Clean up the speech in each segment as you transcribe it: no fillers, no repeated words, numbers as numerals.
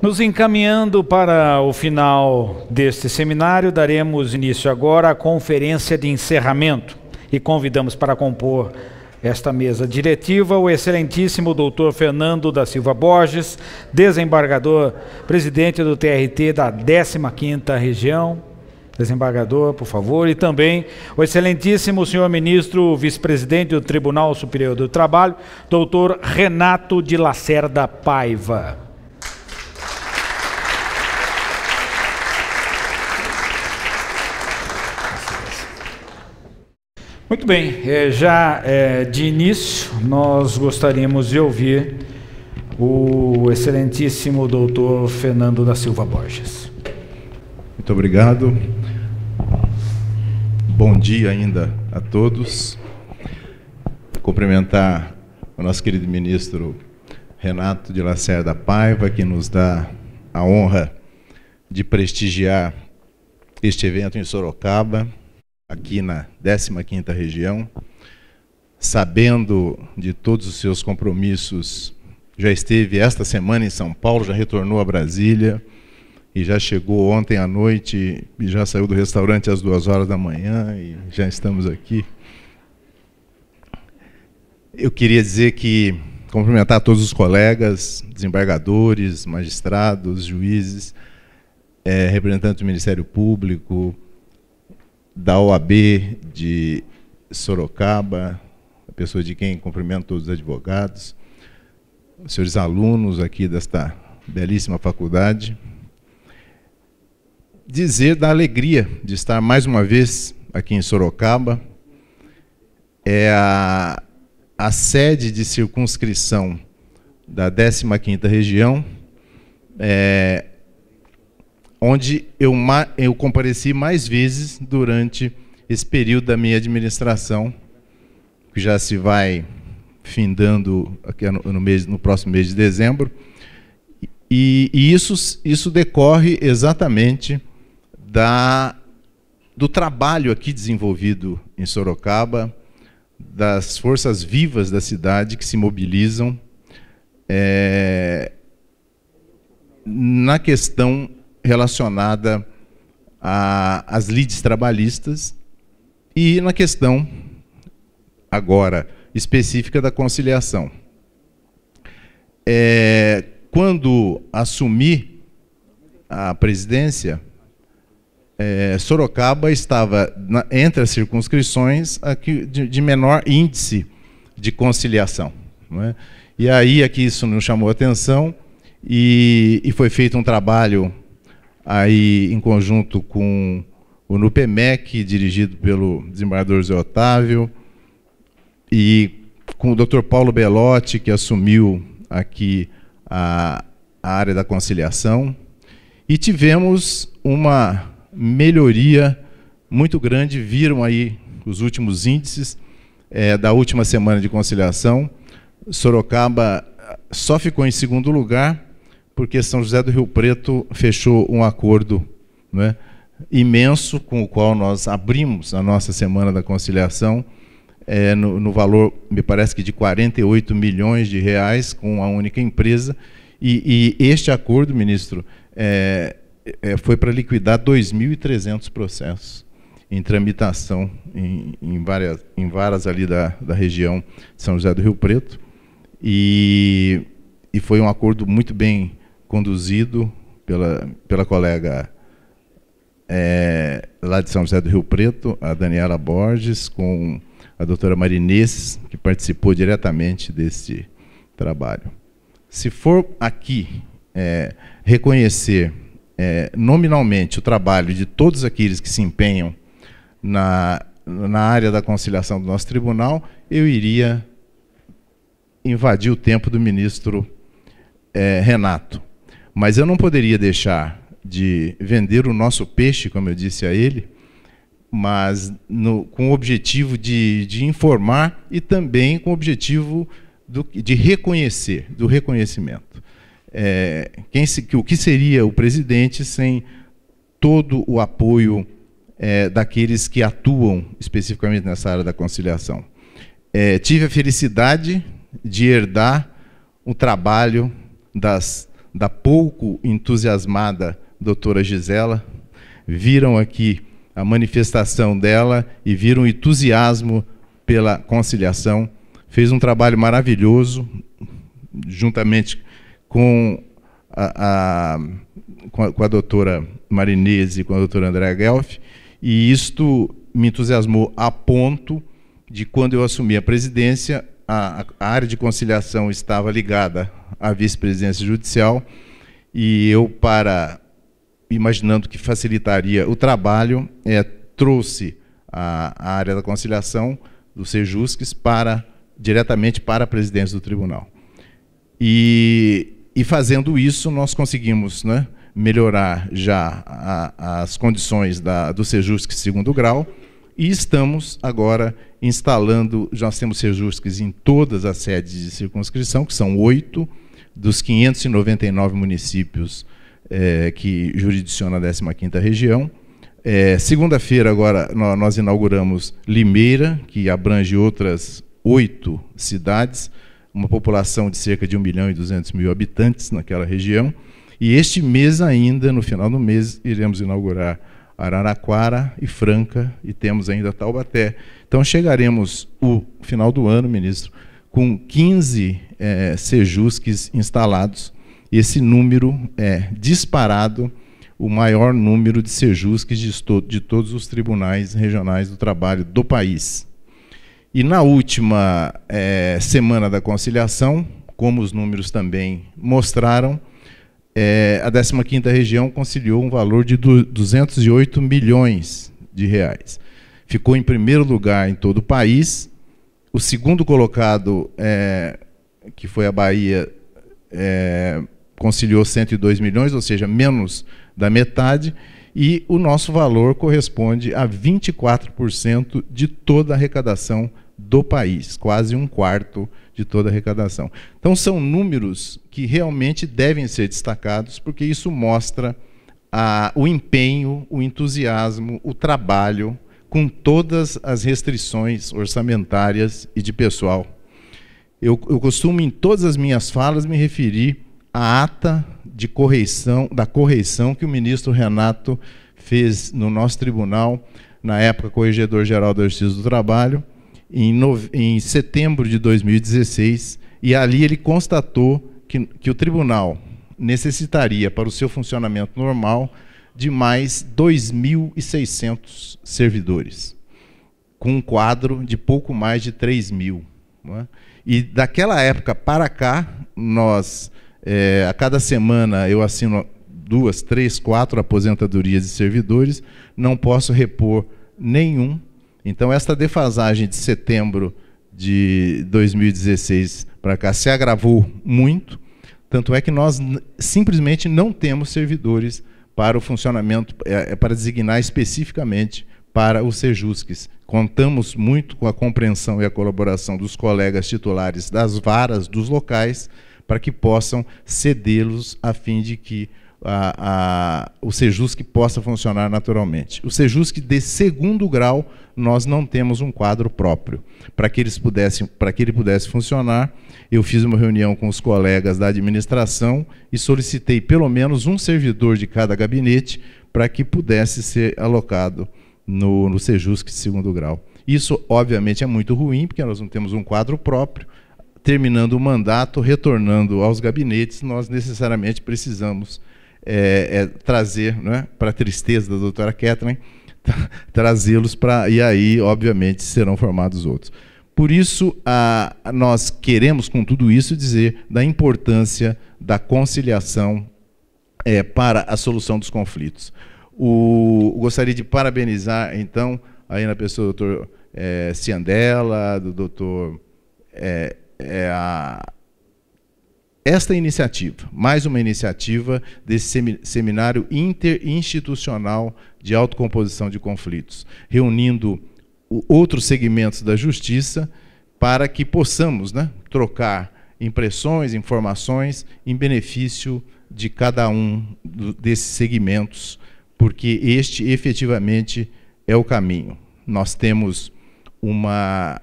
Nos encaminhando para o final deste seminário, daremos início agora à conferência de encerramento e convidamos para compor esta mesa diretiva o excelentíssimo doutor Fernando da Silva Borges, desembargador, presidente do TRT da 15ª Região. Desembargador, por favor, e também o excelentíssimo senhor ministro, vice-presidente do Tribunal Superior do Trabalho, doutor Renato de Lacerda Paiva. Muito bem, já de início, nós gostaríamos de ouvir o excelentíssimo doutor Fernando da Silva Borges. Muito obrigado. Bom dia ainda a todos. Cumprimentar o nosso querido ministro Renato de Lacerda Paiva, que nos dá a honra de prestigiar este evento em Sorocaba, aqui na 15ª Região. Sabendo de todos os seus compromissos, já esteve esta semana em São Paulo, já retornou a Brasília, e já chegou ontem à noite e já saiu do restaurante às 2 horas da manhã e já estamos aqui. Eu queria dizer que, cumprimentar todos os colegas, desembargadores, magistrados, juízes, representantes do Ministério Público, da OAB de Sorocaba, a pessoa de quem cumprimento todos os advogados, os senhores alunos aqui desta belíssima faculdade. Dizer da alegria de estar mais uma vez aqui em Sorocaba. É a sede de circunscrição da 15ª Região, onde eu compareci mais vezes durante esse período da minha administração, que já se vai findando aqui no próximo mês de dezembro. E isso decorre exatamente do trabalho aqui desenvolvido em Sorocaba, das forças vivas da cidade que se mobilizam na questão relacionada às lides trabalhistas e na questão, agora, específica da conciliação. Quando assumi a presidência, Sorocaba estava entre as circunscrições aqui de menor índice de conciliação, não é? E aí aqui isso nos chamou a atenção e foi feito um trabalho aí em conjunto com o NUPEMEC, dirigido pelo desembargador Zé Otávio, e com o Dr. Paulo Belotti, que assumiu aqui a área da conciliação, e tivemos uma melhoria muito grande. Viram aí os últimos índices da última semana de conciliação. Sorocaba só ficou em segundo lugar porque São José do Rio Preto fechou um acordo, né, imenso, com o qual nós abrimos a nossa semana da conciliação, no valor, me parece que de 48 milhões de reais, com a única empresa, e este acordo, ministro, foi para liquidar 2.300 processos em tramitação em várias ali da região de São José do Rio Preto, e foi um acordo muito bem conduzido pela colega lá de São José do Rio Preto, a Daniela Borges, com a doutora Marinês, que participou diretamente desse trabalho. Se for aqui reconhecer nominalmente o trabalho de todos aqueles que se empenham na área da conciliação do nosso tribunal, eu iria invadir o tempo do ministro Renato. Mas eu não poderia deixar de vender o nosso peixe, como eu disse a ele, mas com o objetivo de informar e também com o objetivo de reconhecer, do reconhecimento. O que seria o presidente sem todo o apoio daqueles que atuam especificamente nessa área da conciliação? Tive a felicidade de herdar o trabalho da pouco entusiasmada doutora Gisela, viram aqui a manifestação dela e viram o entusiasmo pela conciliação. Fez um trabalho maravilhoso, juntamente com a doutora Marinese e com a doutora Andréa Guelfi, e isto me entusiasmou a ponto de, quando eu assumi a presidência, a área de conciliação estava ligada à vice-presidência judicial, e eu, imaginando que facilitaria o trabalho, trouxe a área da conciliação do Sejusques diretamente para a presidência do tribunal. E fazendo isso, nós conseguimos, né, melhorar já as condições do Sejusques segundo grau, e estamos agora instalando, nós temos Sejusques em todas as sedes de circunscrição, que são 8 dos 599 municípios que jurisdicionam a 15ª região. Segunda-feira agora nós inauguramos Limeira, que abrange outras 8 cidades, uma população de cerca de 1.200.000 habitantes naquela região. E este mês ainda, no final do mês, iremos inaugurar Araraquara e Franca, e temos ainda Taubaté. Então chegaremos, no final do ano, ministro, com 15 Sejusques instalados. Esse número é disparado o maior número de Sejusques de todos os tribunais regionais do trabalho do país. E na última semana da conciliação, como os números também mostraram, a 15ª região conciliou um valor de 208 milhões de reais. Ficou em primeiro lugar em todo o país. O segundo colocado, que foi a Bahia, conciliou 102 milhões, ou seja, menos da metade, e o nosso valor corresponde a 24% de toda a arrecadação do país, quase 1/4 de toda a arrecadação. Então, são números que realmente devem ser destacados, porque isso mostra o empenho, o entusiasmo, o trabalho, com todas as restrições orçamentárias e de pessoal. Eu costumo, em todas as minhas falas, me referir à ata da correição que o ministro Renato fez no nosso tribunal, na época corregedor-geral da Justiça do Trabalho, em setembro de 2016, e ali ele constatou que o tribunal necessitaria, para o seu funcionamento normal, de mais 2.600 servidores, com um quadro de pouco mais de 3.000. Não é? E daquela época para cá, nós, a cada semana, eu assino 2, 3, 4 aposentadorias de servidores, não posso repor nenhum. Então, esta defasagem de setembro de 2016 para cá se agravou muito, tanto é que nós simplesmente não temos servidores para o funcionamento, para designar especificamente para os Sejusques. Contamos muito com a compreensão e a colaboração dos colegas titulares das varas dos locais para que possam cedê-los a fim de que o Sejusque possa funcionar naturalmente. O Sejusque de segundo grau, nós não temos um quadro próprio. Para que ele pudesse funcionar, eu fiz uma reunião com os colegas da administração e solicitei pelo menos um servidor de cada gabinete para que pudesse ser alocado no Sejusque de segundo grau. Isso, obviamente, é muito ruim, porque nós não temos um quadro próprio. Terminando o mandato, retornando aos gabinetes, nós necessariamente precisamos trazer, não é, para a tristeza da doutora Kathleen, trazê-los para... E aí, obviamente, serão formados outros. Por isso, nós queremos, com tudo isso, dizer da importância da conciliação para a solução dos conflitos. Gostaria de parabenizar, então, aí na pessoa do doutor Ciandella, do doutor... esta iniciativa, mais uma iniciativa desse seminário interinstitucional de autocomposição de conflitos, reunindo outros segmentos da justiça para que possamos, né, trocar impressões, informações em benefício de cada um desses segmentos, porque este efetivamente é o caminho. Nós temos uma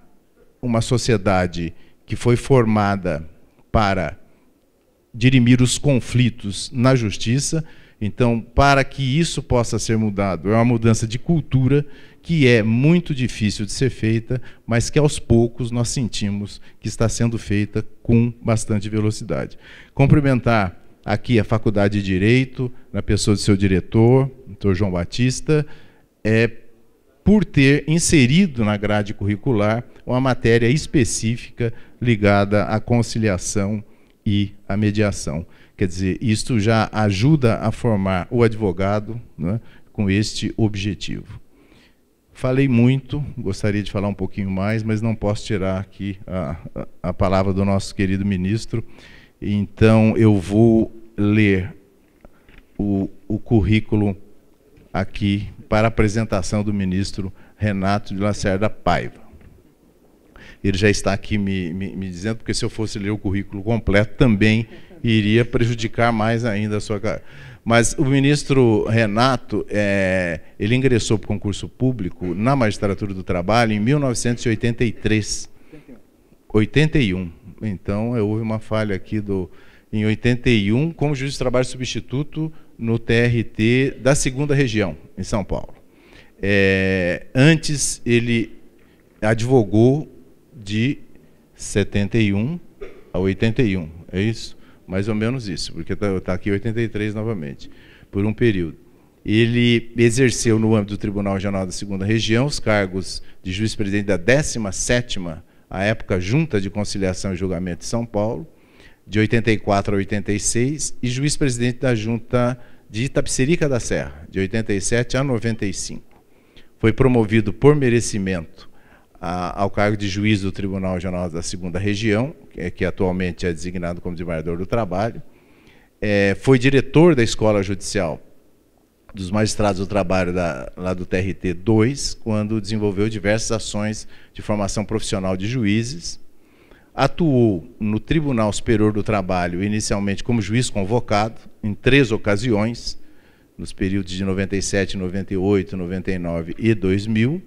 sociedade que foi formada para dirimir os conflitos na justiça. Então, para que isso possa ser mudado, é uma mudança de cultura que é muito difícil de ser feita, mas que aos poucos nós sentimos que está sendo feita com bastante velocidade. Cumprimentar aqui a Faculdade de Direito, na pessoa de seu diretor, doutor João Batista, por ter inserido na grade curricular uma matéria específica ligada à conciliação e à mediação. Quer dizer, isto já ajuda a formar o advogado, né, com este objetivo. Falei muito, gostaria de falar um pouquinho mais, mas não posso tirar aqui a palavra do nosso querido ministro. Então, eu vou ler o currículo aqui para a apresentação do ministro Renato de Lacerda Paiva. Ele já está aqui me dizendo, porque se eu fosse ler o currículo completo, também iria prejudicar mais ainda a sua carreira. Mas o ministro Renato, ele ingressou para o concurso público na Magistratura do Trabalho em 1983. 81. Então, houve uma falha aqui em 81, como juiz de trabalho substituto no TRT da 2ª Região, em São Paulo. Antes, ele advogou de 71 a 81, é isso? Mais ou menos isso, porque está aqui 83 novamente, por um período. Ele exerceu no âmbito do Tribunal Regional da 2ª Região os cargos de juiz-presidente da 17ª, à época, Junta de Conciliação e Julgamento de São Paulo, de 84 a 86, e juiz-presidente da Junta de Itapecerica da Serra, de 87 a 95. Foi promovido por merecimento ao cargo de juiz do Tribunal Regional da 2ª Região, que atualmente é designado como desembargador do Trabalho. Foi diretor da Escola Judicial dos Magistrados do Trabalho lá do TRT 2, quando desenvolveu diversas ações de formação profissional de juízes. Atuou no Tribunal Superior do Trabalho, inicialmente como juiz convocado, em 3 ocasiões, nos períodos de 97, 98, 99 e 2000.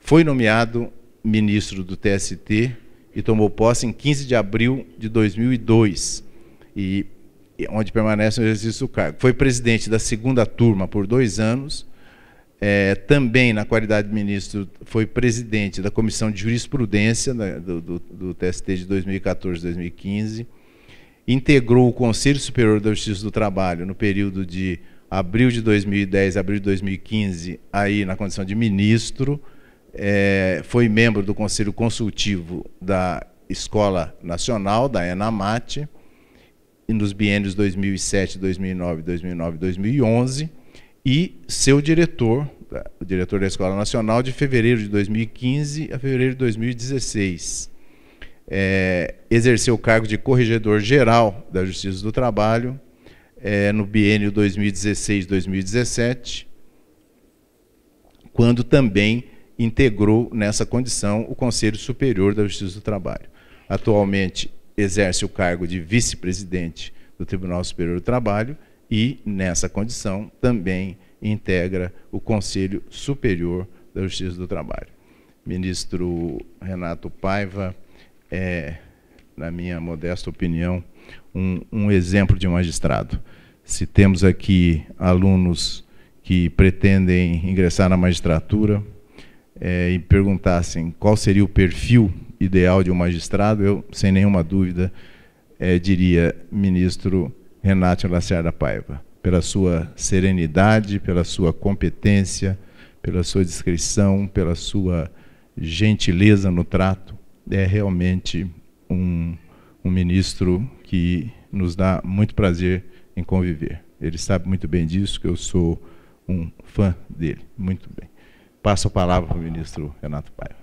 Foi nomeado ministro do TST e tomou posse em 15 de abril de 2002, onde permanece no exercício do cargo. Foi presidente da 2ª turma por 2 anos. Também, na qualidade de ministro, foi presidente da Comissão de Jurisprudência do TST de 2014 a 2015. Integrou o Conselho Superior da Justiça do Trabalho no período de abril de 2010 a abril de 2015, aí na condição de ministro. Foi membro do Conselho Consultivo da Escola Nacional, da ENAMAT, nos biênios 2007, 2009, 2009 e 2011, e seu diretor, o diretor da Escola Nacional, de fevereiro de 2015 a fevereiro de 2016. Exerceu o cargo de corregedor-geral da Justiça do Trabalho no biênio 2016-2017, quando também integrou nessa condição o Conselho Superior da Justiça do Trabalho. Atualmente exerce o cargo de vice-presidente do Tribunal Superior do Trabalho e, nessa condição, também integra o Conselho Superior da Justiça do Trabalho. Ministro Renato Paiva na minha modesta opinião, um exemplo de magistrado. Se temos aqui alunos que pretendem ingressar na magistratura e perguntassem qual seria o perfil ideal de um magistrado, eu, sem nenhuma dúvida, diria ministro Renato Lacerda Paiva, pela sua serenidade, pela sua competência, pela sua discrição, pela sua gentileza no trato. É realmente um ministro que nos dá muito prazer em conviver. Ele sabe muito bem disso, que eu sou um fã dele. Muito bem. Passo a palavra para o ministro Renato Paiva.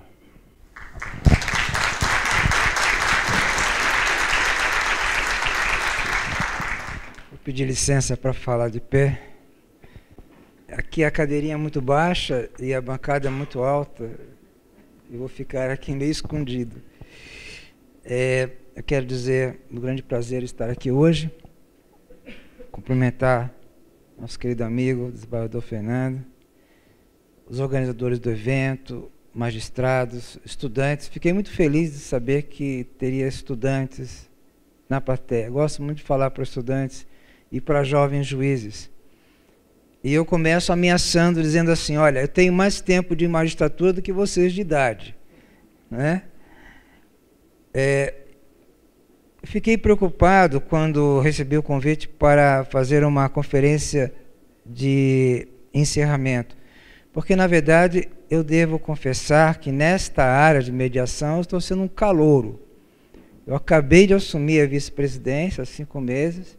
Vou pedir licença para falar de pé. Aqui a cadeirinha é muito baixa e a bancada é muito alta. Eu vou ficar aqui meio escondido. Eu quero dizer, um grande prazer estar aqui hoje. Cumprimentar nosso querido amigo, desembargador Fernando, os organizadores do evento, magistrados, estudantes. Fiquei muito feliz de saber que teria estudantes na plateia. Gosto muito de falar para estudantes e para jovens juízes. E eu começo ameaçando, dizendo assim, olha, eu tenho mais tempo de magistratura do que vocês de idade. Né? Fiquei preocupado quando recebi o convite para fazer uma conferência de encerramento, porque, na verdade, eu devo confessar que nesta área de mediação eu estou sendo um calouro. Eu acabei de assumir a vice-presidência há 5 meses,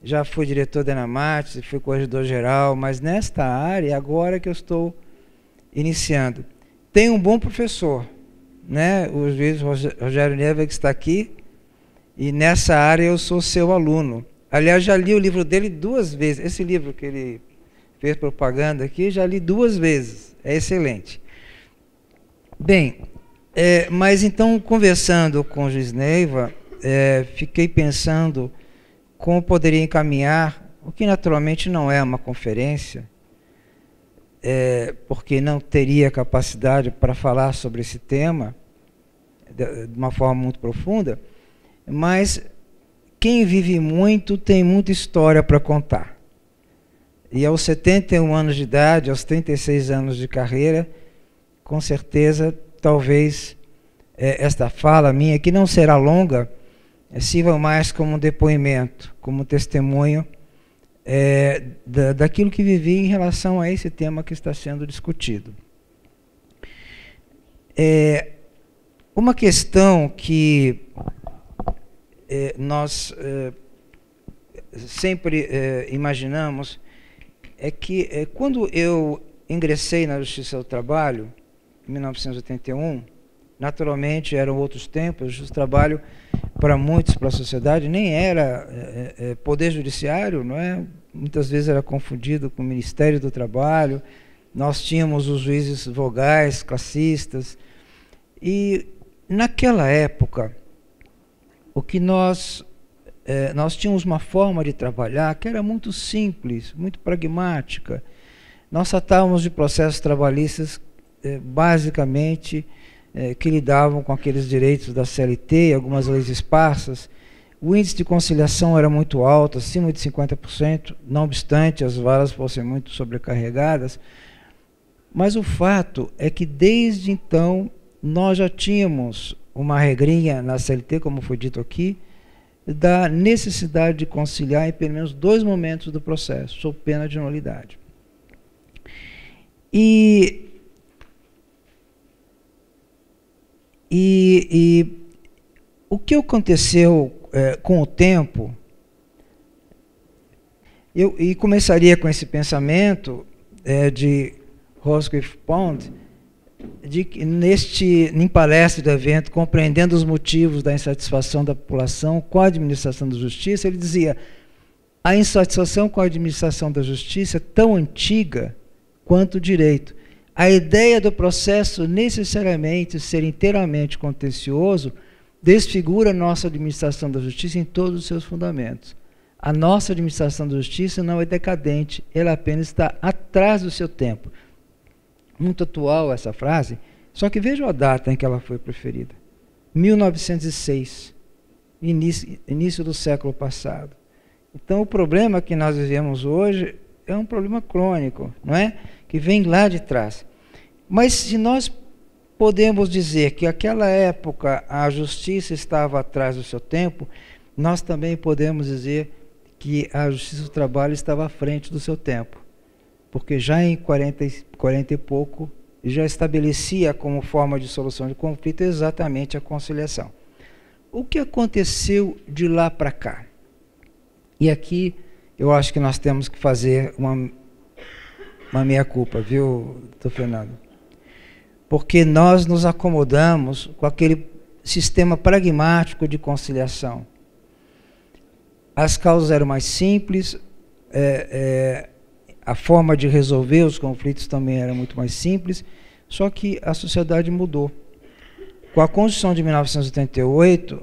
já fui diretor da Enamates, fui corregedor-geral, mas nesta área, agora que eu estou iniciando. Tenho um bom professor, né? O juiz Rogério Neva, que está aqui, e nessa área eu sou seu aluno. Aliás, já li o livro dele 2 vezes. Esse livro que ele fez propaganda aqui, já li 2 vezes. É excelente. Bem, mas então, conversando com o juiz Neiva, fiquei pensando como poderia encaminhar, o que naturalmente não é uma conferência, porque não teria capacidade para falar sobre esse tema de uma forma muito profunda, mas quem vive muito tem muita história para contar. E aos 71 anos de idade, aos 36 anos de carreira, com certeza, talvez esta fala minha, que não será longa, sirva mais como um depoimento, como um testemunho daquilo que vivi em relação a esse tema que está sendo discutido. Uma questão que nós sempre imaginamos é que quando eu ingressei na Justiça do Trabalho, em 1981, naturalmente eram outros tempos, a Justiça do Trabalho, para muitos, para a sociedade, nem era poder judiciário, não é? Muitas vezes era confundido com o Ministério do Trabalho, nós tínhamos os juízes vogais, classistas, e naquela época, o que nós tínhamos uma forma de trabalhar que era muito simples, muito pragmática. Nós tratávamos de processos trabalhistas basicamente que lidavam com aqueles direitos da CLT, algumas leis esparsas. O índice de conciliação era muito alto, acima de 50%, não obstante as varas fossem muito sobrecarregadas. Mas o fato é que desde então nós já tínhamos uma regrinha na CLT, como foi dito aqui, da necessidade de conciliar em pelo menos 2 momentos do processo, sob pena de nulidade. E o que aconteceu com o tempo, e começaria com esse pensamento de Roscoe Pound, de que em palestra do evento, compreendendo os motivos da insatisfação da população com a administração da justiça, ele dizia: a insatisfação com a administração da justiça é tão antiga quanto o direito. A ideia do processo necessariamente ser inteiramente contencioso desfigura a nossa administração da justiça em todos os seus fundamentos. A nossa administração da justiça não é decadente, ela apenas está atrás do seu tempo. Muito atual essa frase, só que vejam a data em que ela foi proferida. 1906, início do século passado. Então o problema que nós vivemos hoje é um problema crônico, não é? Que vem lá de trás. Mas se nós podemos dizer que naquela época a justiça estava atrás do seu tempo, nós também podemos dizer que a justiça do trabalho estava à frente do seu tempo. Porque já em 40 e pouco, já estabelecia como forma de solução de conflito exatamente a conciliação. O que aconteceu de lá para cá? E aqui eu acho que nós temos que fazer uma meia-culpa, viu, doutor Fernando? Porque nós nos acomodamos com aquele sistema pragmático de conciliação. As causas eram mais simples, a forma de resolver os conflitos também era muito mais simples, só que a sociedade mudou. Com a Constituição de 1988,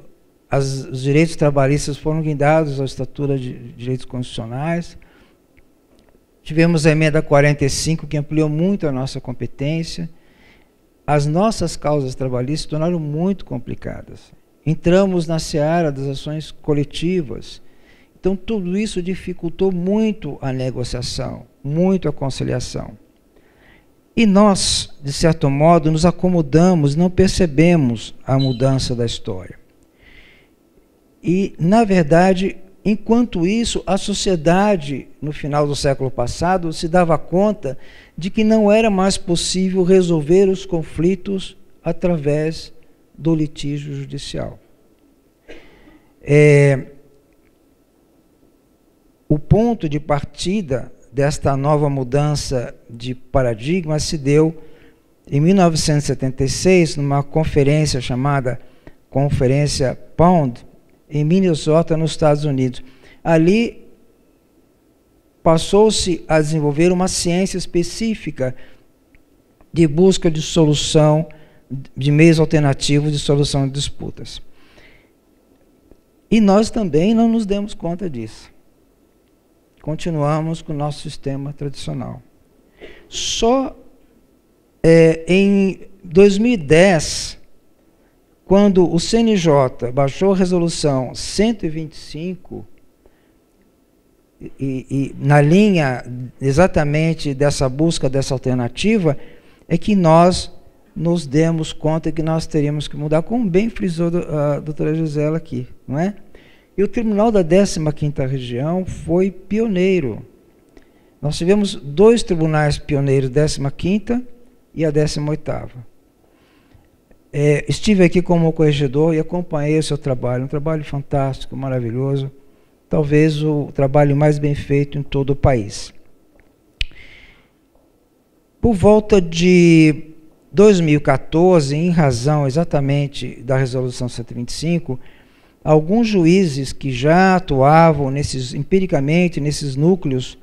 os direitos trabalhistas foram guindados à estatura de direitos constitucionais. Tivemos a emenda 45, que ampliou muito a nossa competência. As nossas causas trabalhistas se tornaram muito complicadas. entramos na seara das ações coletivas. Então, tudo isso dificultou muito a negociação, muito a conciliação. E nós, de certo modo, nos acomodamos, não percebemos a mudança da história. E, na verdade, enquanto isso, a sociedade, no final do século passado, se dava conta de que não era mais possível resolver os conflitos através do litígio judicial. O ponto de partida desta nova mudança de paradigma se deu em 1976, numa conferência chamada Conferência Pound, em Minnesota, nos Estados Unidos. Ali passou-se a desenvolver uma ciência específica de busca de solução, de meios alternativos de solução de disputas. E nós também não nos demos conta disso. Continuamos com o nosso sistema tradicional. Só em 2010, quando o CNJ baixou a resolução 125, e na linha exatamente dessa busca dessa alternativa, é que nós nos demos conta que nós teríamos que mudar, como bem frisou a doutora Gisela aqui, não é? E o Tribunal da 15ª Região foi pioneiro. Nós tivemos 2 tribunais pioneiros, 15ª e a 18ª. Estive aqui como corregedor e acompanhei o seu trabalho, um trabalho fantástico, maravilhoso, talvez o trabalho mais bem feito em todo o país. Por volta de 2014, em razão exatamente da Resolução 125, alguns juízes que já atuavam empiricamente nesses núcleos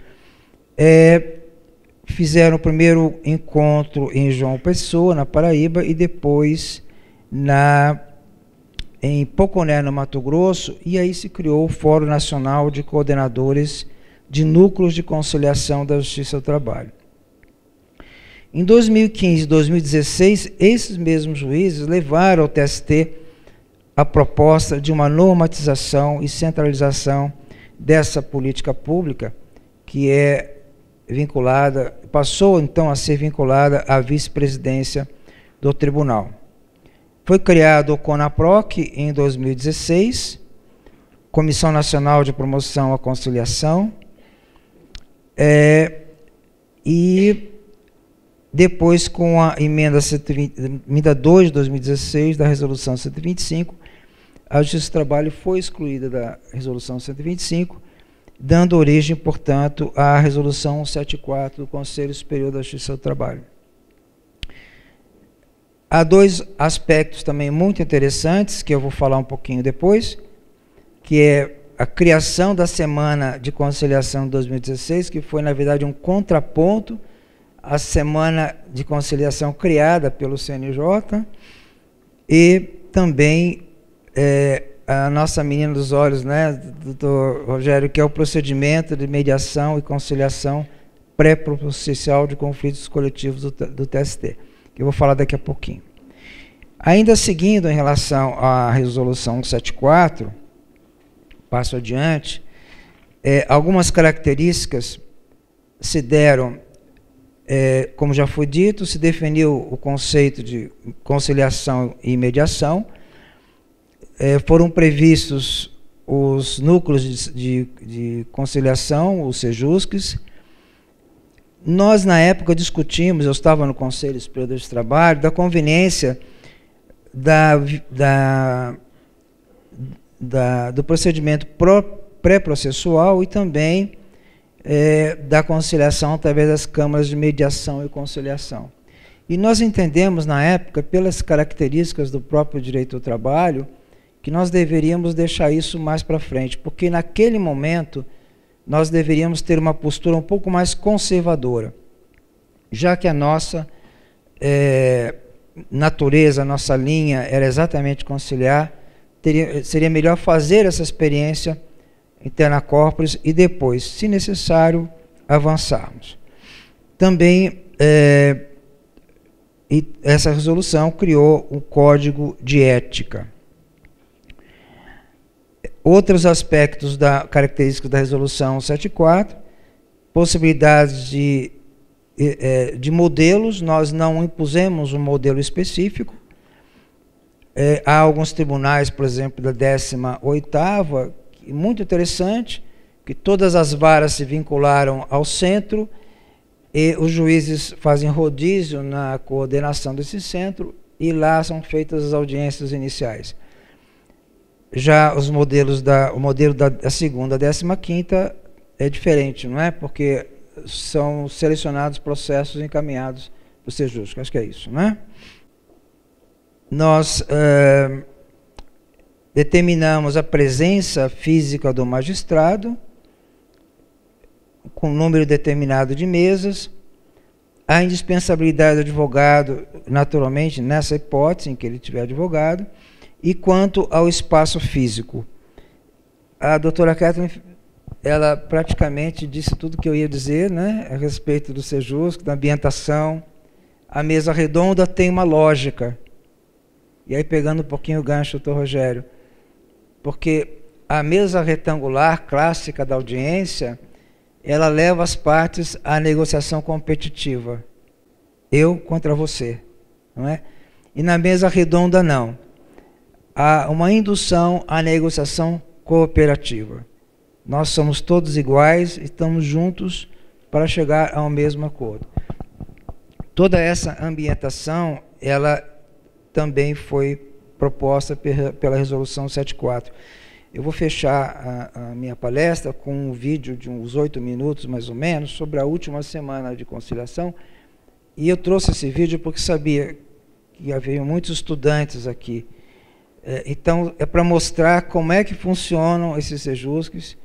fizeram o primeiro encontro em João Pessoa, na Paraíba, e depois em Poconé, no Mato Grosso, e aí se criou o Fórum Nacional de Coordenadores de Núcleos de Conciliação da Justiça do Trabalho. Em 2015 e 2016, esses mesmos juízes levaram ao TST a proposta de uma normatização e centralização dessa política pública, que passou então a ser vinculada à vice-presidência do tribunal. Foi criado o CONAPROC em 2016, Comissão Nacional de Promoção à Conciliação, e depois, com a emenda 2 de 2016 da Resolução 125, a Justiça do Trabalho foi excluída da Resolução 125, dando origem, portanto, à Resolução 174 do Conselho Superior da Justiça do Trabalho. Há 2 aspectos também muito interessantes, que eu vou falar um pouquinho depois, que é a criação da Semana de Conciliação de 2016, que foi, na verdade, um contraponto à Semana de Conciliação criada pelo CNJ, e também a nossa menina dos olhos, né, doutor Rogério, que é o procedimento de mediação e conciliação pré-processual de conflitos coletivos do TST, que eu vou falar daqui a pouquinho. Ainda seguindo em relação à Resolução 174, passo adiante, algumas características se deram, como já foi dito, se definiu o conceito de conciliação e mediação, foram previstos os núcleos de conciliação, os SEJUSCs. Nós, na época, discutimos, eu estava no Conselho Superior de Trabalho, da conveniência do procedimento pré-processual e também da conciliação através das câmaras de mediação e conciliação. E nós entendemos, na época, pelas características do próprio direito do trabalho, que nós deveríamos deixar isso mais para frente, porque naquele momento nós deveríamos ter uma postura um pouco mais conservadora, já que a nossa natureza, a nossa linha era exatamente conciliar, seria melhor fazer essa experiência interna corporis e depois, se necessário, avançarmos. Também essa resolução criou um código de ética. Outros aspectos característicos da resolução 74, possibilidades de modelos, nós não impusemos um modelo específico. Há alguns tribunais, por exemplo, da 18ª, muito interessante, que todas as varas se vincularam ao centro e os juízes fazem rodízio na coordenação desse centro e lá são feitas as audiências iniciais. Já o modelo da segunda, 15ª é diferente, não é? Porque são selecionados processos encaminhados para o Sejusc, acho que é isso, não é? Nós determinamos a presença física do magistrado, com número determinado de mesas, a indispensabilidade do advogado, naturalmente, nessa hipótese em que ele tiver advogado, e quanto ao espaço físico. A doutora Kathleen, ela praticamente disse tudo o que eu ia dizer, né, a respeito do Sejusc, da ambientação. A mesa redonda tem uma lógica. E aí, pegando um pouquinho o gancho, doutor Rogério, porque a mesa retangular clássica da audiência, ela leva as partes à negociação competitiva. Eu contra você, não é? E na mesa redonda, não. Há uma indução à negociação cooperativa. Nós somos todos iguais e estamos juntos para chegar ao mesmo acordo. Toda essa ambientação, ela também foi proposta pela Resolução 74. Eu vou fechar a minha palestra com um vídeo de uns 8 minutos, mais ou menos, sobre a última semana de conciliação. E eu trouxe esse vídeo porque sabia que havia muitos estudantes aqui. Então, é para mostrar como é que funcionam esses Sejuscs,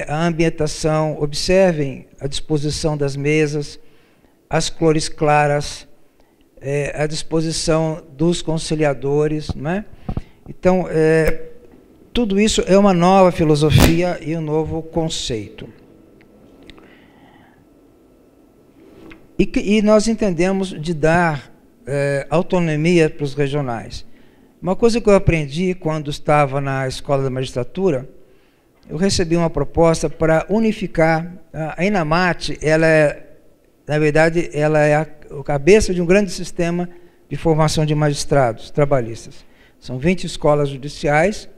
a ambientação. Observem a disposição das mesas, as cores claras, a disposição dos conciliadores, não é? Então, tudo isso é uma nova filosofia e um novo conceito. E nós entendemos de dar autonomia para os regionais. Uma coisa que eu aprendi quando estava na Escola da Magistratura, eu recebi uma proposta para unificar. A ENAMAT, na verdade, ela é a cabeça de um grande sistema de formação de magistrados trabalhistas. São 20 escolas judiciais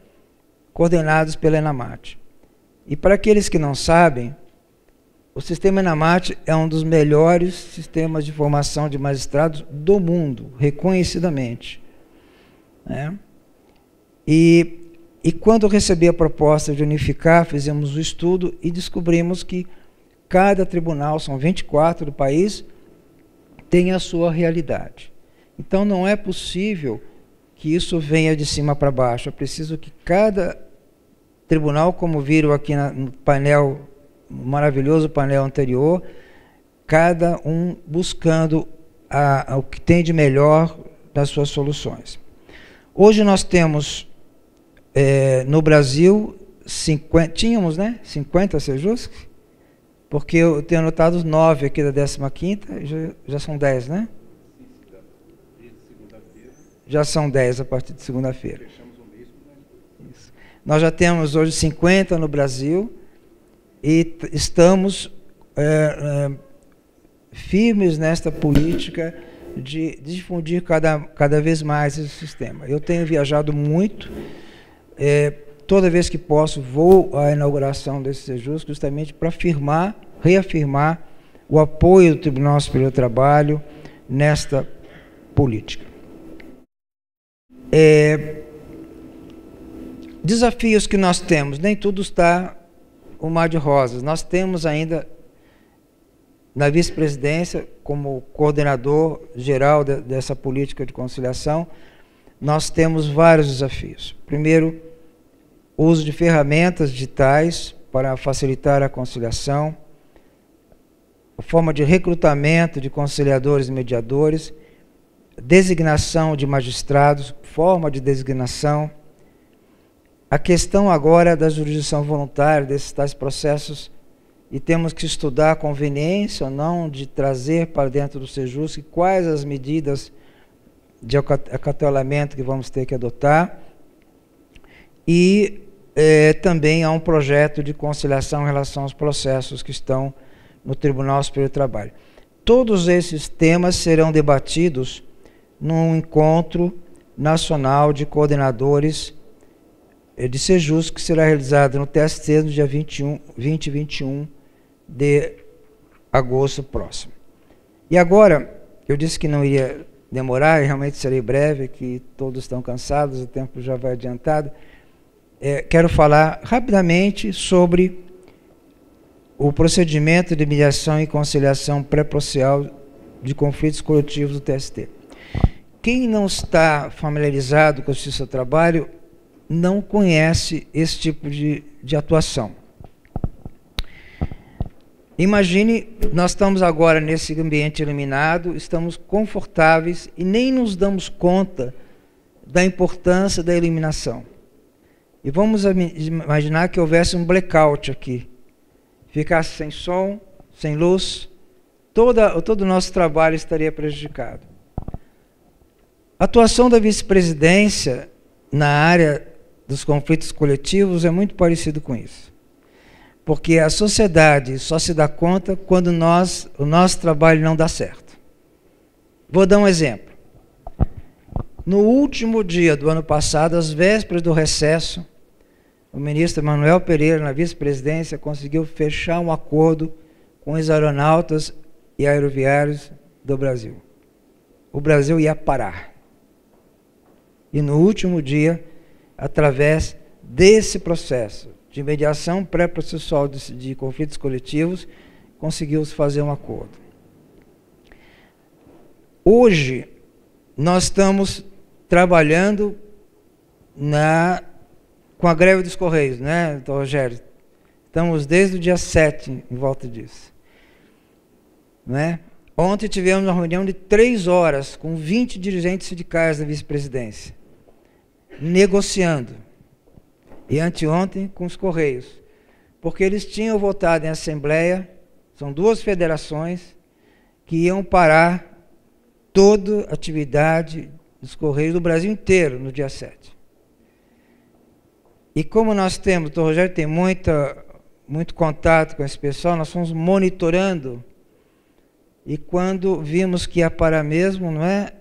coordenadas pela ENAMAT. E para aqueles que não sabem, o sistema ENAMAT é um dos melhores sistemas de formação de magistrados do mundo, reconhecidamente. Né? E quando eu recebi a proposta de unificar, fizemos o estudo e descobrimos que cada tribunal, são 24 do país, tem a sua realidade. Então não é possível que isso venha de cima para baixo. É preciso que cada tribunal, como viram aqui no painel, no maravilhoso painel anterior, cada um buscando o que tem de melhor das suas soluções. Hoje nós temos, no Brasil, tínhamos, né, 50 Sejuscs, porque eu tenho anotado os 9 aqui da 15ª, já são 10, né? Já são 10 a partir de segunda-feira. Nós já temos hoje 50 no Brasil e estamos firmes nesta política de difundir cada vez mais esse sistema. Eu tenho viajado muito, toda vez que posso vou à inauguração desse Sejusc, justamente para reafirmar o apoio do Tribunal Superior do Trabalho nesta política. Desafios que nós temos, nem tudo está um mar de rosas. Nós temos ainda, na vice-presidência, como coordenador geral dessa política de conciliação, nós temos vários desafios. Primeiro, o uso de ferramentas digitais para facilitar a conciliação, a forma de recrutamento de conciliadores e mediadores, designação de magistrados, forma de designação, a questão agora da jurisdição voluntária, desses tais processos, e temos que estudar a conveniência ou não de trazer para dentro do Sejusc quais as medidas de acautelamento que vamos ter que adotar, e também há um projeto de conciliação em relação aos processos que estão no Tribunal Superior do Trabalho. Todos esses temas serão debatidos num encontro nacional de coordenadores de Sejus, que será realizado no TST no dia 20 e 21 de agosto próximo. E agora, eu disse que não iria demorar, e realmente serei breve, que todos estão cansados, o tempo já vai adiantado. Quero falar rapidamente sobre o procedimento de mediação e conciliação pré-processual de conflitos coletivos do TST. Quem não está familiarizado com a Justiça do Trabalho não conhece esse tipo de atuação. Imagine, nós estamos agora nesse ambiente iluminado, estamos confortáveis e nem nos damos conta da importância da iluminação. E vamos imaginar que houvesse um blackout aqui, ficasse sem som, sem luz, todo o nosso trabalho estaria prejudicado. A atuação da vice-presidência na área dos conflitos coletivos é muito parecido com isso. Porque a sociedade só se dá conta quando o nosso trabalho não dá certo. Vou dar um exemplo. No último dia do ano passado, às vésperas do recesso, o ministro Manuel Pereira, na vice-presidência, conseguiu fechar um acordo com os aeronautas e aeroviários do Brasil. O Brasil ia parar. E no último dia, através desse processo de mediação pré-processual de conflitos coletivos, conseguiu-se fazer um acordo. Hoje, nós estamos trabalhando com a greve dos Correios, né, doutor Rogério? Estamos desde o dia 7 em volta disso. Né? Ontem tivemos uma reunião de 3 horas com 20 dirigentes sindicais da vice-presidência, negociando. E anteontem com os Correios, porque eles tinham votado em assembleia, são 2 federações, que iam parar toda a atividade dos Correios do Brasil inteiro no dia 7. E como nós temos, o doutor Rogério tem muito contato com esse pessoal, nós fomos monitorando, e quando vimos que ia parar mesmo, não é,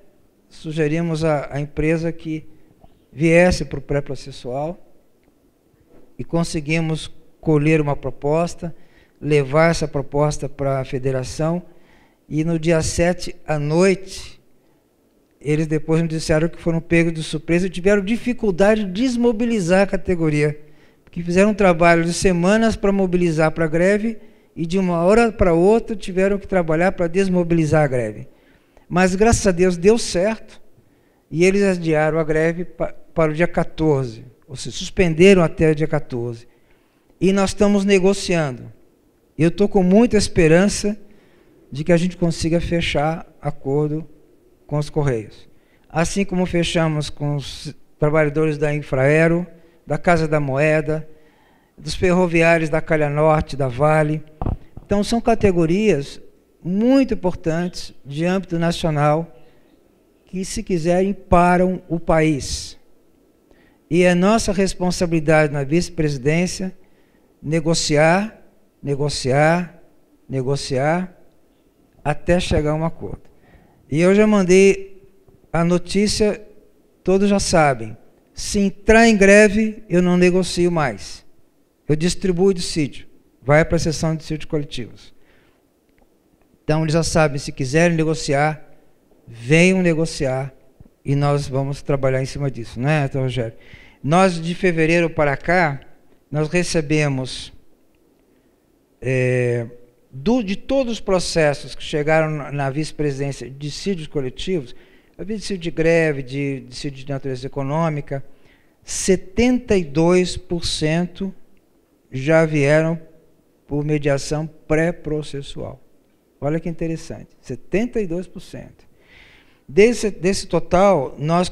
sugerimos à empresa que viesse para o pré-processual, e conseguimos colher uma proposta, levar essa proposta para a federação, e no dia 7 à noite, eles depois me disseram que foram pegos de surpresa e tiveram dificuldade de desmobilizar a categoria, porque fizeram um trabalho de semanas para mobilizar para a greve, e de uma hora para outra tiveram que trabalhar para desmobilizar a greve. Mas graças a Deus deu certo, e eles adiaram a greve para o dia 14, ou seja, suspenderam até o dia 14. E nós estamos negociando. Eu estou com muita esperança de que a gente consiga fechar acordo com os Correios. Assim como fechamos com os trabalhadores da Infraero, da Casa da Moeda, dos ferroviários da Calha Norte, da Vale. Então, são categorias muito importantes de âmbito nacional que, se quiserem, param o país. E é nossa responsabilidade na vice-presidência negociar, negociar, negociar, até chegar a um acordo. E eu já mandei a notícia, todos já sabem, se entrar em greve, eu não negocio mais. Eu distribuo o dissídio, vai para a seção de dissídios coletivos. Então, eles já sabem, se quiserem negociar, venham negociar, e nós vamos trabalhar em cima disso, né, doutor Rogério? Nós, de fevereiro para cá, nós recebemos, de todos os processos que chegaram na vice-presidência de dissídios coletivos, havia dissídio de greve, de dissídio de natureza econômica, 72% já vieram por mediação pré-processual. Olha que interessante, 72%. Desse total, nós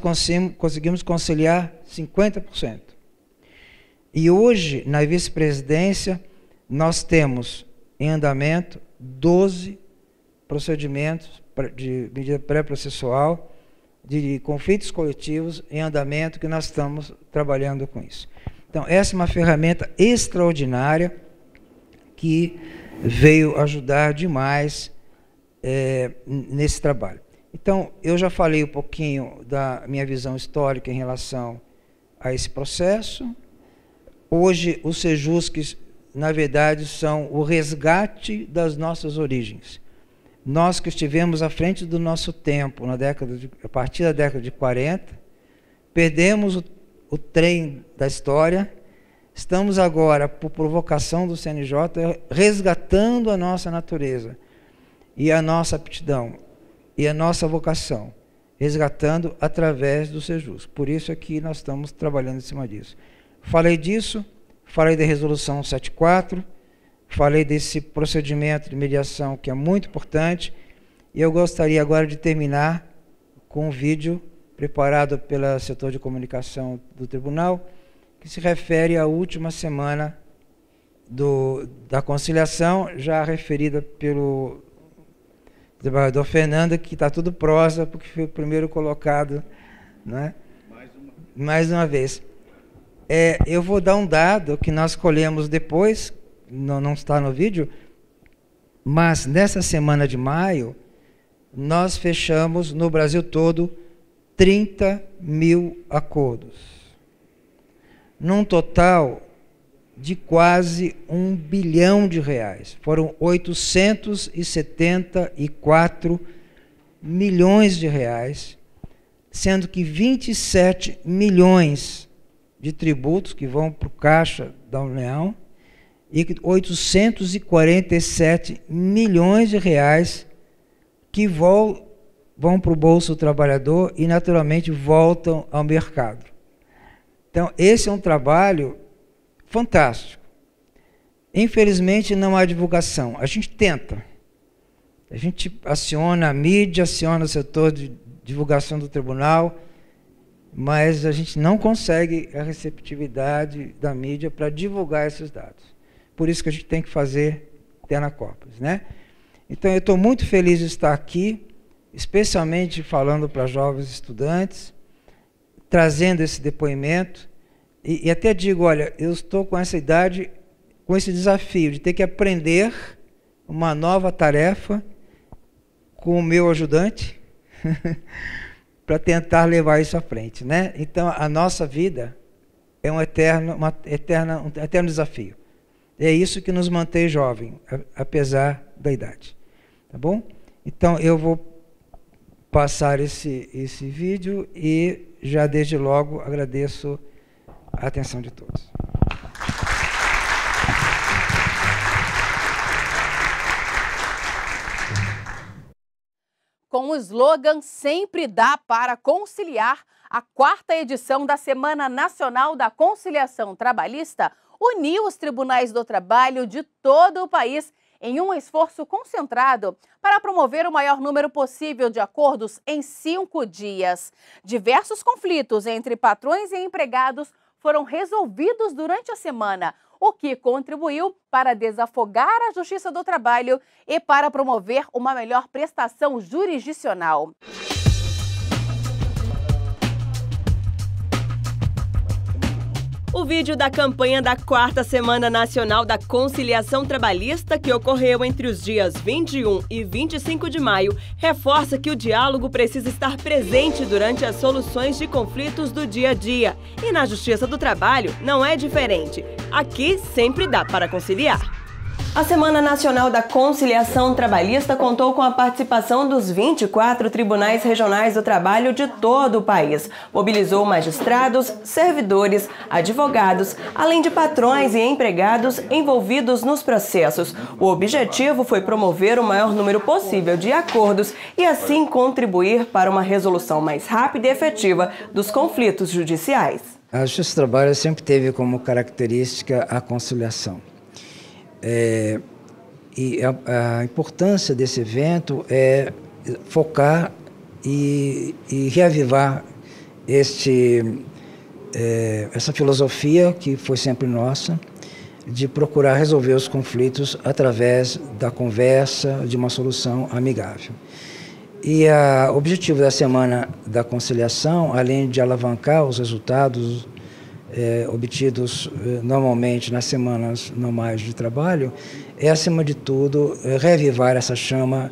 conseguimos conciliar 50%. E hoje, na vice-presidência, nós temos em andamento 12 procedimentos de medida pré-processual, de conflitos coletivos em andamento, que nós estamos trabalhando com isso. Então, essa é uma ferramenta extraordinária que veio ajudar demais nesse trabalho. Então, eu já falei um pouquinho da minha visão histórica em relação a esse processo. Hoje, os Sejusques, na verdade, são o resgate das nossas origens. Nós que estivemos à frente do nosso tempo, a partir da década de 40, perdemos o trem da história, estamos agora, por provocação do CNJ, resgatando a nossa natureza e a nossa aptidão e a nossa vocação, resgatando através do Sejusc. Por isso é que nós estamos trabalhando em cima disso. Falei disso, falei da resolução 74, falei desse procedimento de mediação que é muito importante, e eu gostaria agora de terminar com um vídeo preparado pelo setor de comunicação do tribunal, que se refere à última semana da conciliação, já referida pelo desembargador Fernando, que está tudo prosa, porque foi o primeiro colocado, né? Mais uma vez. Eu vou dar um dado que nós colhemos depois, não está no vídeo, mas nessa semana de maio, nós fechamos no Brasil todo 30 mil acordos, num total de quase R$1 bilhão. Foram 874 milhões de reais, sendo que 27 milhões de tributos que vão para o caixa da União e 847 milhões de reais que vão para o bolso do trabalhador e, naturalmente, voltam ao mercado. Então, esse é um trabalho fantástico. Infelizmente, não há divulgação. A gente tenta. A gente aciona a mídia, aciona o setor de divulgação do tribunal, mas a gente não consegue a receptividade da mídia para divulgar esses dados. Por isso que a gente tem que fazer terra corpus, né? Então, eu estou muito feliz de estar aqui, especialmente falando para jovens estudantes, trazendo esse depoimento, e até digo, olha, eu estou com essa idade, com esse desafio de ter que aprender uma nova tarefa com o meu ajudante, para tentar levar isso à frente, né? Então, a nossa vida é um eterno desafio. É isso que nos mantém jovem, apesar da idade. Tá bom? Então, eu vou passar esse vídeo e já desde logo agradeço a atenção de todos. Com o slogan Sempre Dá para Conciliar, a 4ª edição da Semana Nacional da Conciliação Trabalhista uniu os tribunais do trabalho de todo o país em um esforço concentrado para promover o maior número possível de acordos em 5 dias. Diversos conflitos entre patrões e empregados foram resolvidos durante a semana, o que contribuiu para desafogar a Justiça do Trabalho e para promover uma melhor prestação jurisdicional. O vídeo da campanha da 4ª Semana Nacional da Conciliação Trabalhista, que ocorreu entre os dias 21 e 25 de maio, reforça que o diálogo precisa estar presente durante as soluções de conflitos do dia a dia. E na Justiça do Trabalho não é diferente. Aqui sempre dá para conciliar. A Semana Nacional da Conciliação Trabalhista contou com a participação dos 24 tribunais regionais do trabalho de todo o país. Mobilizou magistrados, servidores, advogados, além de patrões e empregados envolvidos nos processos. O objetivo foi promover o maior número possível de acordos e assim contribuir para uma resolução mais rápida e efetiva dos conflitos judiciais. A Justiça do Trabalho sempre teve como característica a conciliação. E a importância desse evento é focar e reavivar essa filosofia que foi sempre nossa, de procurar resolver os conflitos através da conversa, de uma solução amigável. E o objetivo da Semana da Conciliação, além de alavancar os resultados obtidos normalmente nas semanas normais de trabalho, é, acima de tudo, reavivar essa chama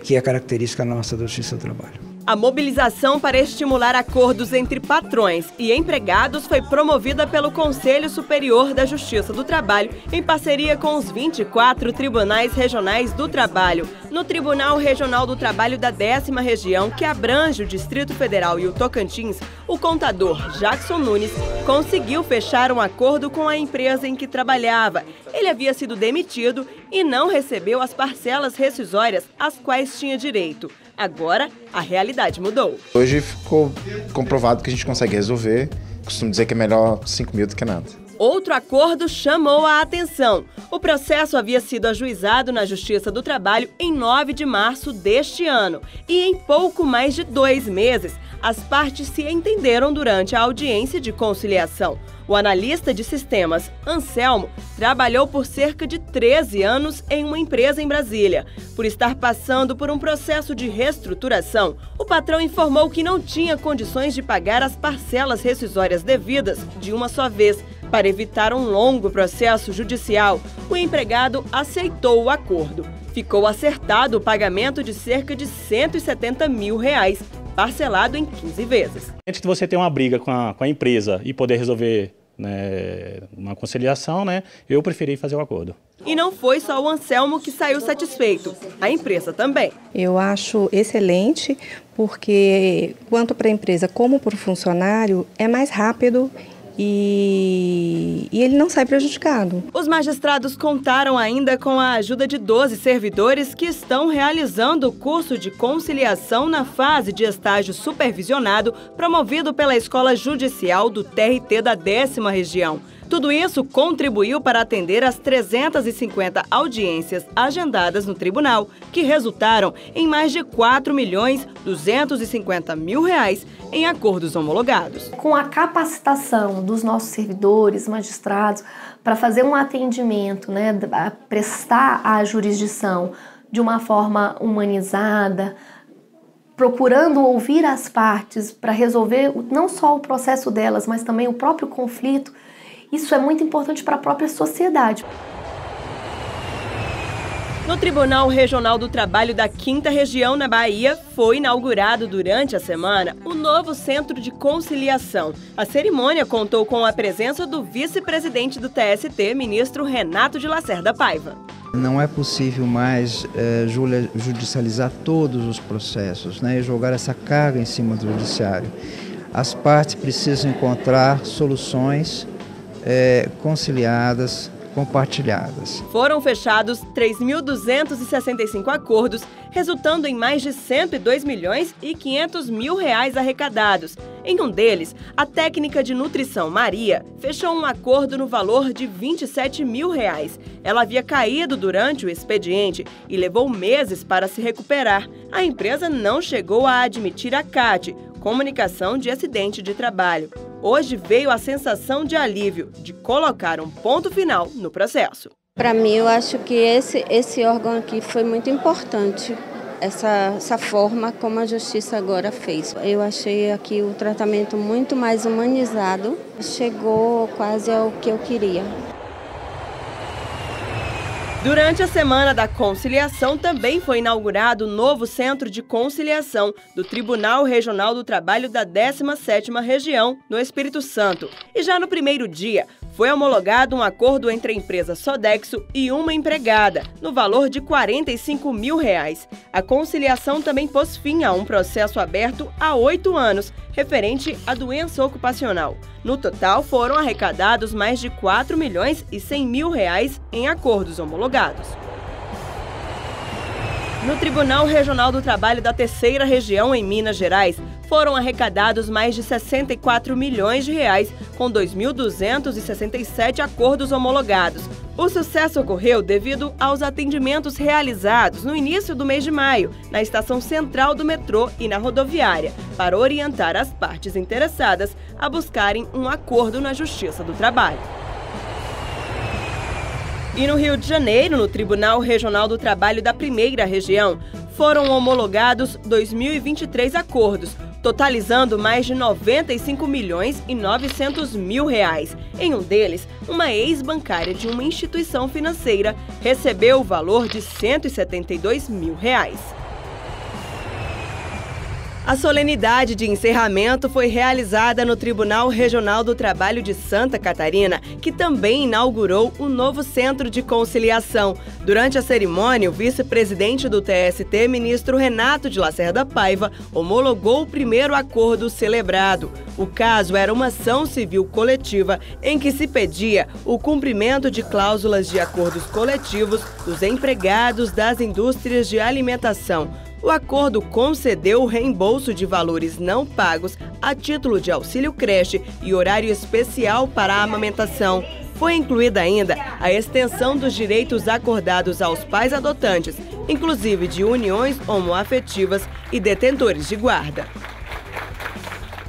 que é característica nossa da Justiça do Trabalho. A mobilização para estimular acordos entre patrões e empregados foi promovida pelo Conselho Superior da Justiça do Trabalho, em parceria com os 24 Tribunais Regionais do Trabalho. No Tribunal Regional do Trabalho da 10ª Região, que abrange o Distrito Federal e o Tocantins, o contador Jackson Nunes conseguiu fechar um acordo com a empresa em que trabalhava. Ele havia sido demitido e não recebeu as parcelas rescisórias às quais tinha direito. Agora, a realidade mudou. Hoje ficou comprovado que a gente consegue resolver. Costumo dizer que é melhor 5 mil do que nada. Outro acordo chamou a atenção. O processo havia sido ajuizado na Justiça do Trabalho em 9 de março deste ano. E em pouco mais de 2 meses, as partes se entenderam durante a audiência de conciliação. O analista de sistemas, Anselmo, trabalhou por cerca de 13 anos em uma empresa em Brasília. Por estar passando por um processo de reestruturação, o patrão informou que não tinha condições de pagar as parcelas rescisórias devidas de uma só vez. Para evitar um longo processo judicial, o empregado aceitou o acordo. Ficou acertado o pagamento de cerca de R$170 mil, parcelado em 15 vezes. Antes de você ter uma briga com a empresa e poder resolver, né, uma conciliação, né, eu preferi fazer o acordo. E não foi só o Anselmo que saiu satisfeito, a empresa também. Eu acho excelente, porque tanto para a empresa como para o funcionário é mais rápido e ele não sai prejudicado. Os magistrados contaram ainda com a ajuda de 12 servidores que estão realizando o curso de conciliação na fase de estágio supervisionado promovido pela Escola Judicial do TRT da 10ª Região. Tudo isso contribuiu para atender as 350 audiências agendadas no tribunal, que resultaram em mais de R$4.250.000 em acordos homologados. Com a capacitação dos nossos servidores, magistrados, para fazer um atendimento, né, prestar a jurisdição de uma forma humanizada, procurando ouvir as partes para resolver não só o processo delas, mas também o próprio conflito, isso é muito importante para a própria sociedade. No Tribunal Regional do Trabalho da 5ª Região, na Bahia, foi inaugurado durante a semana o novo Centro de Conciliação. A cerimônia contou com a presença do vice-presidente do TST, ministro Renato de Lacerda Paiva. Não é possível mais judicializar todos os processos, né, e jogar essa carga em cima do judiciário. As partes precisam encontrar soluções conciliadas, compartilhadas. Foram fechados 3.265 acordos, resultando em mais de R$102.500.000 arrecadados. Em um deles, a técnica de nutrição Maria fechou um acordo no valor de R$27 mil. Ela havia caído durante o expediente e levou meses para se recuperar. A empresa não chegou a admitir a CAT, Comunicação de Acidente de Trabalho. Hoje veio a sensação de alívio, de colocar um ponto final no processo. Para mim, eu acho que esse órgão aqui foi muito importante, essa forma como a Justiça agora fez. Eu achei aqui o tratamento muito mais humanizado, chegou quase ao que eu queria. Durante a Semana da Conciliação, também foi inaugurado o novo Centro de Conciliação do Tribunal Regional do Trabalho da 17ª Região, no Espírito Santo. E já no primeiro dia, foi homologado um acordo entre a empresa Sodexo e uma empregada, no valor de R$45 mil. A conciliação também pôs fim a um processo aberto há 8 anos, referente à doença ocupacional. No total, foram arrecadados mais de R$4.100.000 em acordos homologados. No Tribunal Regional do Trabalho da 3ª Região, em Minas Gerais, foram arrecadados mais de R$64 milhões, com 2.267 acordos homologados. O sucesso ocorreu devido aos atendimentos realizados no início do mês de maio, na estação central do metrô e na rodoviária, para orientar as partes interessadas a buscarem um acordo na Justiça do Trabalho. E no Rio de Janeiro, no Tribunal Regional do Trabalho da 1ª Região, foram homologados 2.023 acordos, totalizando mais de 95 milhões e 900 mil reais. Em um deles, uma ex-bancária de uma instituição financeira recebeu o valor de 172 mil reais. A solenidade de encerramento foi realizada no Tribunal Regional do Trabalho de Santa Catarina, que também inaugurou um novo centro de conciliação. Durante a cerimônia, o vice-presidente do TST, ministro Renato de Lacerda Paiva, homologou o primeiro acordo celebrado. O caso era uma ação civil coletiva em que se pedia o cumprimento de cláusulas de acordos coletivos dos empregados das indústrias de alimentação. O acordo concedeu o reembolso de valores não pagos a título de auxílio creche e horário especial para a amamentação. Foi incluída ainda a extensão dos direitos acordados aos pais adotantes, inclusive de uniões homoafetivas e detentores de guarda.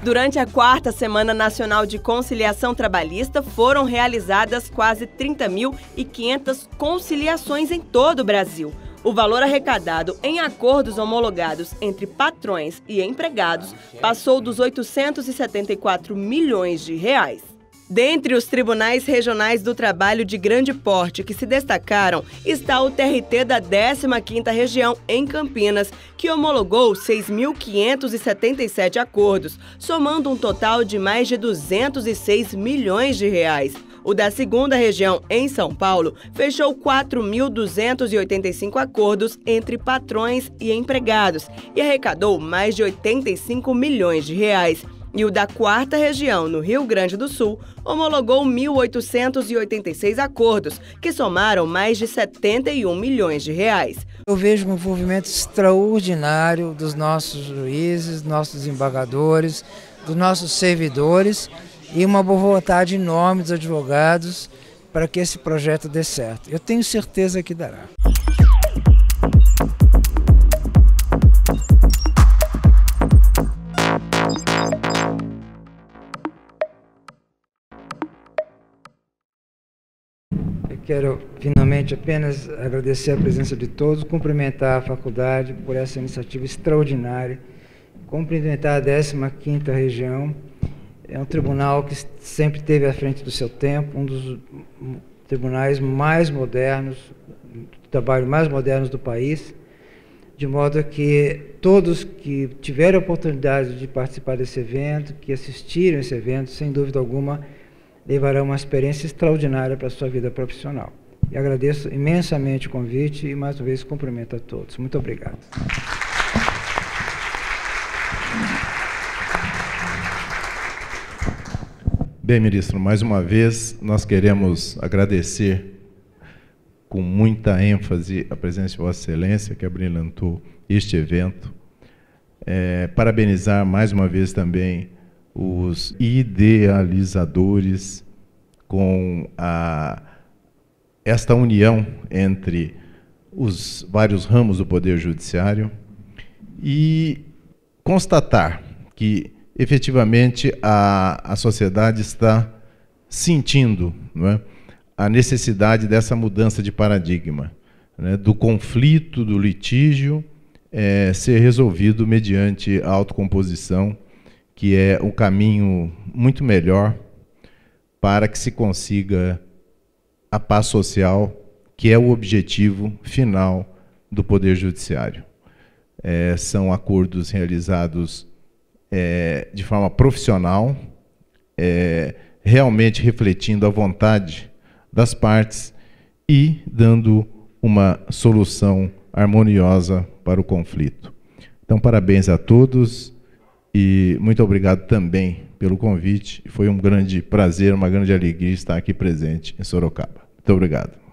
Durante a 4ª Semana Nacional de Conciliação Trabalhista, foram realizadas quase 30.500 conciliações em todo o Brasil. O valor arrecadado em acordos homologados entre patrões e empregados passou dos 874 milhões de reais. Dentre os tribunais regionais do trabalho de grande porte que se destacaram, está o TRT da 15ª Região, em Campinas, que homologou 6.577 acordos, somando um total de mais de 206 milhões de reais. O da 2ª Região, em São Paulo, fechou 4.285 acordos entre patrões e empregados e arrecadou mais de 85 milhões de reais. E o da 4ª Região, no Rio Grande do Sul, homologou 1.886 acordos, que somaram mais de 71 milhões de reais. Eu vejo um envolvimento extraordinário dos nossos juízes, nossos desembargadores, dos nossos servidores e uma boa vontade enorme dos advogados para que esse projeto dê certo. Eu tenho certeza que dará. Eu quero finalmente apenas agradecer a presença de todos, cumprimentar a faculdade por essa iniciativa extraordinária, cumprimentar a 15ª Região. É um tribunal que sempre esteve à frente do seu tempo, um dos tribunais mais modernos, trabalho mais modernos do país, de modo que todos que tiveram a oportunidade de participar desse evento, que assistiram esse evento, sem dúvida alguma, levarão uma experiência extraordinária para a sua vida profissional. E agradeço imensamente o convite e, mais uma vez, cumprimento a todos. Muito obrigado. Bem, ministro, mais uma vez nós queremos agradecer com muita ênfase a presença de Vossa Excelência, que abrilhantou este evento. Parabenizar mais uma vez também os idealizadores com esta união entre os vários ramos do Poder Judiciário e constatar que efetivamente a sociedade está sentindo, não é, a necessidade dessa mudança de paradigma, né, do conflito, do litígio, ser resolvido mediante a autocomposição, que é o caminho muito melhor para que se consiga a paz social, que é o objetivo final do Poder Judiciário. São acordos realizados de forma profissional, realmente refletindo a vontade das partes e dando uma solução harmoniosa para o conflito. Então, parabéns a todos e muito obrigado também pelo convite. Foi um grande prazer, uma grande alegria estar aqui presente em Sorocaba. Muito obrigado.